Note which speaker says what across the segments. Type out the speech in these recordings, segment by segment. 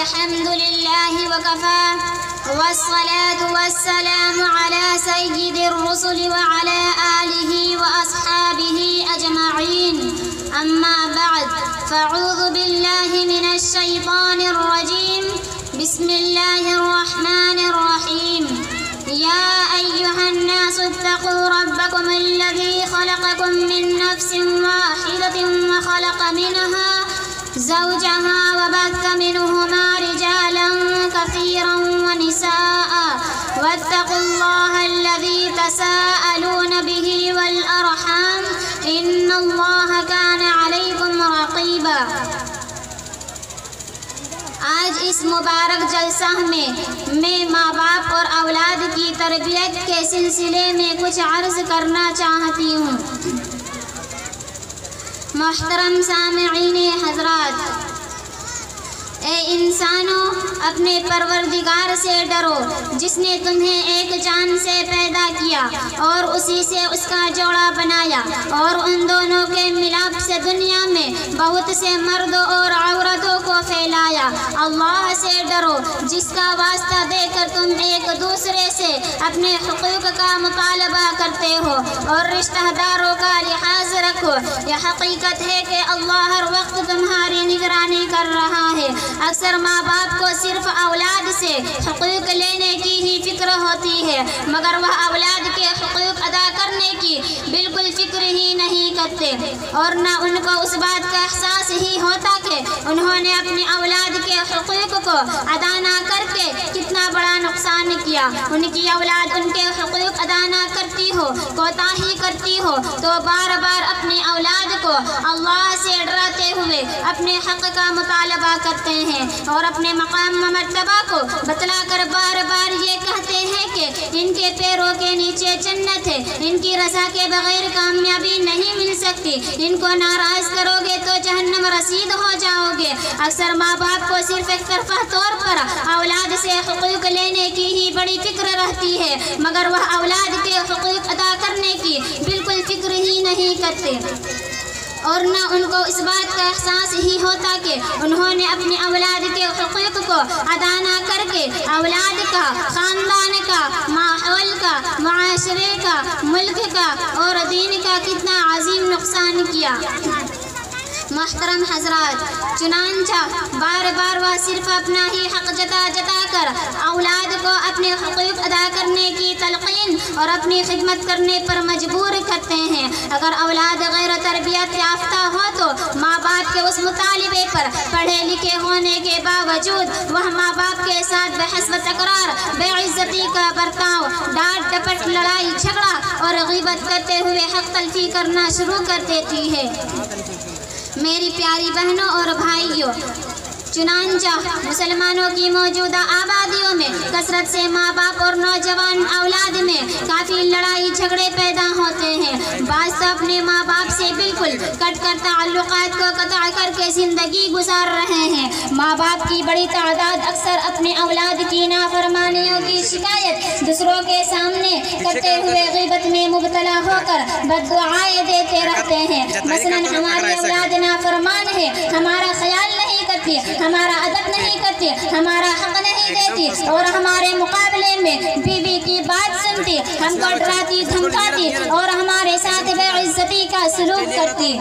Speaker 1: الحمد لله وكفى والصلاة والسلام على سيد الرسل وعلى آله وأصحابه أجمعين. أما بعد، فأعوذ بالله من الشيطان الرجيم. بسم الله الرحمن الرحيم. يا أيها الناس اتقوا ربكم الذي خلقكم من نفس واحدة وخلق منها زوجها وبث منهما رجالا كثيرا ونساء واتقوا الله الذي تساءلون به والأرحام إن الله كان عليكم رقيبا. آج اس مبارک جلسہ میں ماں باپ اور اولاد کی تربیت کے سلسلے میں کچھ عرض کرنا چاہتی ہوں. محترم سامعین حضرات، اے انسانوں، اپنے پروردگار سے ڈرو جس نے تمہیں ایک جان سے پیدا کیا اور اسی سے اس کا جوڑا بنایا اور ان دونوں کے ملاپ سے دنیا میں بہت سے مردوں اور عورتوں کو پھیلایا. اللہ سے ڈرو جس کا واسطہ دے کر تم ایک دوسرے سے اپنے حقوق کا مطالبہ کرتے ہو اور رشتہ داروں کا لحاظ رکھو. یہ حقیقت ہے کہ اللہ ہر وقت تمہاری نگرانی کر رہا ہے. اکثر ماں باپ کو صرف اولاد سے حقوق لینے کی ہی فکر ہوتی ہے، مگر وہ اولاد کے حقوق ادا کرنے کی بالکل فکر ہی نہیں کرتے، اور نہ ان کو اس بات کا احساس ہی ہوتا کہ انہوں نے اپنی اولاد کے حقوق کو ادا نہ کر کے کتنا بڑا نقصان کیا. ان کی اولاد ان کے حقوق ادا نہ کرتی ہو، کوتاہی کرتی ہو، تو بار بار اپنی اولاد کو اللہ سے ڈراتے ہوئے اپنے حق کا مطالبہ کرتے ہیں اور اپنے مقام و مرتبہ کو بتلا کر بار بار یہ کہتے ہیں کہ ان کے پیروں کے نیچے جنت ہے، ان کی رضا کے بغیر کامیابی نہیں مل سکتی، ان کو ناراض کرو گے تو جہنم رسید ہو جاؤ گے. اکثر ماں باپ کو صرف ایک طرفہ طور پر اولاد سے حقوق لینے کی ہی بڑی فکر رہتی ہے، مگر وہ اولاد کے حقوق ادا کرنے کی بالکل فکر ہی نہیں کرتے، اور نہ ان کو اس بات کا احساس ہی ہوتا کہ انہوں نے اپنی اولاد کے حقوق کو ادا نہ کر کے اولاد کا، خاندان کا، ماحول کا، معاشرے کا، ملک کا اور دین کا کتنا عظیم نقصان کیا. محترم حضرات، چنانچہ بار بار وہ صرف اپنا ہی حق جتا کر اولاد کو اپنے حقوق ادا کرنے کی تلقین اور اپنی خدمت کرنے پر مجبور کرتے ہیں. اگر اولاد غیر تربیت یافتہ ہو تو ماں باپ کے اس مطالبے پر پڑھے لکھے ہونے کے باوجود وہ ماں باپ کے ساتھ بحث و تکرار، بے عزتی کا برتاؤ، ڈانٹ ڈپٹ، لڑائی جھگڑا اور غیبت کرتے ہوئے حق تلفی کرنا شروع کر دیتی ہے. میری پیاری بہنوں اور بھائیوں، چنانچہ مسلمانوں کی موجودہ آبادیوں میں کثرت سے ماں باپ اور نوجوان اولاد میں کافی لڑائی جھگڑے پیدا ہوتے ہیں. بعض تو اپنے ماں باپ سے بالکل کٹ کر تعلقات کو قطع کر کے زندگی گزار رہے ہیں. ماں باپ کی بڑی تعداد اکثر اپنے اولاد کی نافرمانیوں کی شکایت دوسروں کے سامنے کرتے ہوئے غیبت میں مبتلا ہو کر بد دعائیں دیتے رہتے ہیں. مثلاً ہماری اولاد نافرمان ہے، ہمارا خیال نہیں کرتی، ہمارا ادب نہیں کرتی، ہمارا حق نہیں دیتی اور ہمارے مقابلے میں بیوی کی بات سنتی، ہم کو ڈراتی دھمکاتی اور ہمارے ساتھ بے عزتی کا سلوک کرتی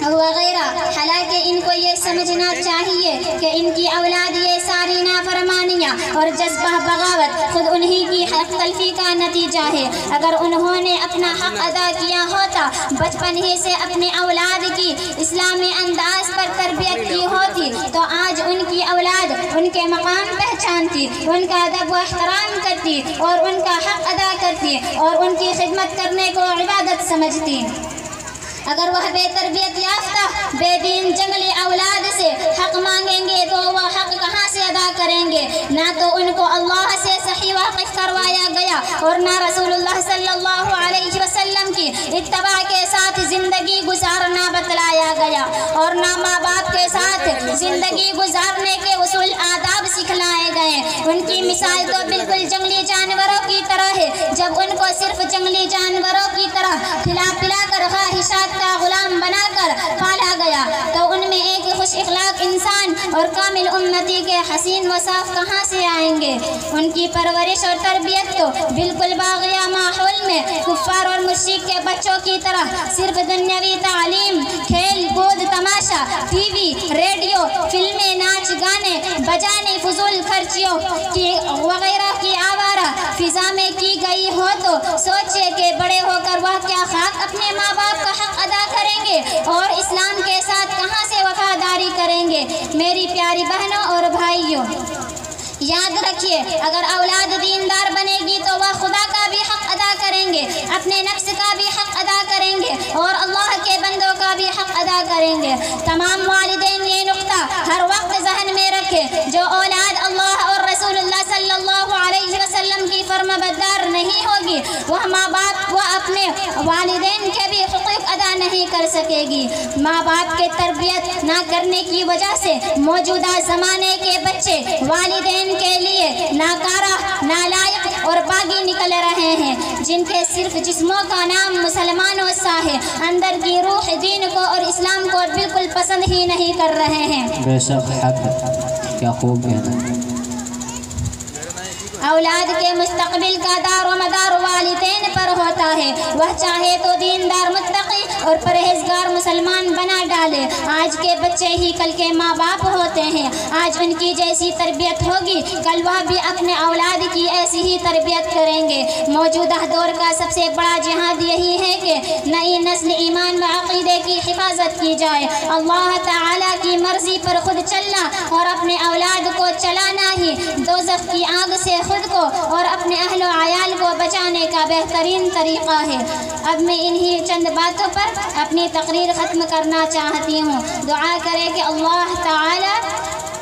Speaker 1: وغیرہ. حالانکہ ان کو یہ سمجھنا چاہیے کہ ان کی اولاد یہ ساری نافرمانیاں اور جذبہ بغاوت خود انہی کی حق تلفی کا نتیجہ ہے. اگر انہوں نے اپنا حق ادا کیا ہوتا، بچپن ہی سے اپنی اولاد کی اسلامی انداز پر تربیت کی ہوتی، تو آج ان کی اولاد ان کے مقام پہچانتی، ان کا ادب و احترام کرتی اور ان کا حق ادا کرتی اور ان کی خدمت کرنے کو عبادت سمجھتی. اگر وہ بے تربیت یافتہ، بے دین جنگلی اولاد سے حق مانگیں گے تو وہ حق کہاں سے ادا کریں گے؟ نہ تو ان کو اللہ سے صحیح واقف کروایا گیا اور نہ رسول اللہ صلی اللہ علیہ وسلم کی اتباع کے ساتھ زندگی گزارنا بتلایا گیا، اور نہ ماں باپ کے ساتھ زندگی گزارنے کے اصول آداب سکھلائے گئے. ان کی مثال تو بالکل جنگلی جانوروں کی طرح ہے. جب ان کو صرف جنگلی جانوروں کی طرح کھلا پلا کر خواہشات کا غلام بنا کر پالا گیا تو ان میں ایک خوش اخلاق انسان اور کامل امتی کے حسین و صاف کہاں سے آئیں گے؟ ان کی پرورش اور تربیت تو بالکل باغیہ ماحول میں کفار اور مشرک کے بچوں کی طرح صرف دنیاوی تعلیم، کھیل کود، تماشا، ٹی وی، ریڈیو، فلمیں، ناچ گانے بجانے، فضول خرچیوں کی وغیرہ کی آوارہ فضا میں کی گئی ہو تو سوچے کہ بڑے ہو کر وہ کیا خاک اپنے ماں باپ کا حق ادا کریں گے اور اسلام کے ساتھ کہاں سے وفاداری کریں گے؟ میری پیاری بہنوں اور بھائیوں، یاد رکھیے، اگر اولاد دیندار بنے گی تو وہ خدا کا بھی حق ادا کریں گے، اپنے نفس کا بھی حق ادا کریں گے اور اللہ کے بندوں کا بھی حق ادا کریں گے۔ تمام والدین یہ نقطہ ہر وقت ذہن میں رکھے، جو اولاد اللہ اور رسول اللہ صلی اللہ علیہ وسلم کی فرما بردار نہیں ہوگی، وہ ماں باپ وہ اپنے والدین کے بھی حقوق ادا نہیں کر سکے گی۔ ماں باپ کے تربیت نہ کرنے کی وجہ سے موجودہ زمانے کے بچے والدین کے لیے ناکارہ، نالائق اور باغی نکل رہے ہیں، جن کے صرف جسموں کا نام مسلمانوں سا ہے، اندر کی روح دین کو اور اسلام کو بالکل پسند ہی نہیں کر رہے ہیں۔
Speaker 2: بے شک حق، کیا خوب کہنا۔
Speaker 1: اولاد کے مستقبل کا دار و مدار والدین پر ہوتا ہے، وہ چاہے تو دیندار، متقی اور پرہیزگار مسلمان بنا ڈالے۔ آج کے بچے ہی کل کے ماں باپ ہوتے ہیں، آج ان کی جیسی تربیت ہوگی کل وہ بھی اپنے اولاد کی ایسی ہی تربیت کریں گے۔ موجودہ دور کا سب سے بڑا جہاد یہی ہے کہ نئی نسل ایمان و عقیدے کی حفاظت کی جائے، اللہ تعالیٰ کی مرضی پر خود چلنا اور اپنے اولاد کو چلانا ہی دوزخ کی آگ سے خود کو اور اپنے اہل و عیال کو بچانے کا بہترین طریقہ ہے۔ اب میں انہی چند باتوں پر اپنی تقریر ختم کرنا چاہتی ہوں۔ دعا کرے کہ اللہ تعالی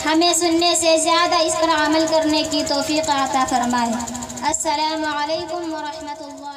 Speaker 1: ہمیں سننے سے زیادہ اس پر عمل کرنے کی توفیق عطا فرمائے۔ السلام علیکم ورحمۃ اللہ۔